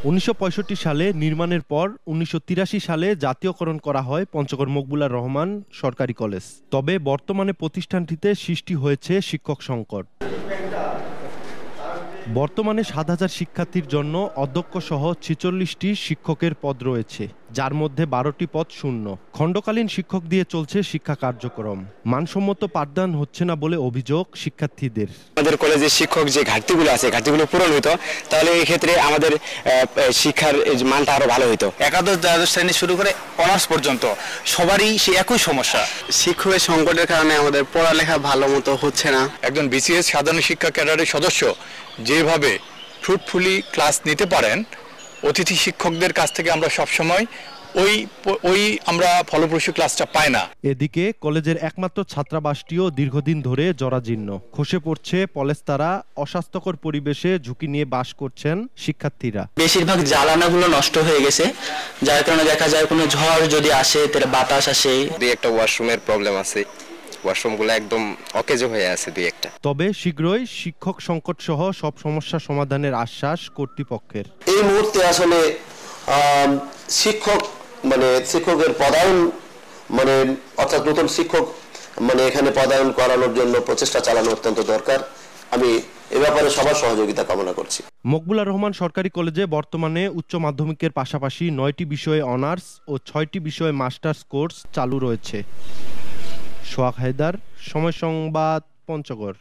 1965 সালে নির্মাণের পর 1983 সালে জাতীয়করণ করা হয় পঞ্চগড় মকবুলার রহমান সরকারি কলেজ। তবে বর্তমানে প্রতিষ্ঠানটিতে সৃষ্টি হয়েছে শিক্ষক সংকট। বর্তমানে 7,000 শিক্ষার্থীর জন্য অধ্যক্ষসহ 46টি শিক্ষকের পদ রয়েছে, যার মধ্যে 12টি পদ শূন্য। খণ্ডকালীন শিক্ষক দিয়ে চলছে শিক্ষা কার্যক্রম। মানসম্মত পাঠদান হচ্ছে না বলে অভিযোগ শিক্ষার্থীদের। আমাদের কলেজের শিক্ষক যে ঘাটতিগুলো আছে, ঘাটতিগুলো পূরণ হতো, তাহলে এই ক্ষেত্রে আমাদের শিক্ষার মানটা আরো ভালো হতো। একাদশ দ্বাদশ শ্রেণী শুরু করে অনার্স পর্যন্ত সবারই সে একই সমস্যা। শিক্ষকের সংকটের কারণে আমাদের পড়ালেখা ভালো মতো হচ্ছে না। একজন বিসিএস সাধারণ শিক্ষা ক্যাডারের সদস্য যেভাবে ফ্রুটফুলি ক্লাস নিতে পারেন, অতিথি শিক্ষকদের কাছ থেকে আমরা সবসময় ওই আমরা ফলপ্রসূ ক্লাসটা পাই না। এদিকে কলেজের একমাত্র ছাত্রাবাসটিও দীর্ঘদিন ধরে জরাজীর্ণ। খসে পড়ছে পলেস্তারা, অস্বাস্থ্যকর পরিবেশে ঝুঁকি নিয়ে বাস করছেন শিক্ষার্থীরা। বেশিরভাগ জ্বালানাগুলো নষ্ট হয়ে গেছে, যার কারণে দেখা যায় কোনো ঝড় যদি আসে তাহলে বাতাস আসে। একটা ওয়াশরুমের প্রবলেম আছে, ওয়াশরুমগুলো একদম অকেজো হয়ে আছে দুই একটা। তবে শীঘ্রই শিক্ষক সংকট সহ সব সমস্যা সমাধানের আশ্বাস কর্তৃপক্ষের। এই মুহূর্তে আসলে শিক্ষকের পদায়ন অর্থাৎ নতুন শিক্ষক এখানে পদায়ন করানোর জন্য প্রচেষ্টা চালানো অত্যন্ত দরকার। আমি এ ব্যাপারে সবার সহযোগিতা কামনা করছি। মকবুলার রহমান সরকারি কলেজে বর্তমানে উচ্চ মাধ্যমিকের পাশাপাশি 9টি বিষয়ে অনার্স ও 6টি বিষয়ে মাস্টার্স কোর্স চালু রয়েছে। সোহাগ হায়দার, সময় সংবাদ, পঞ্চগড়।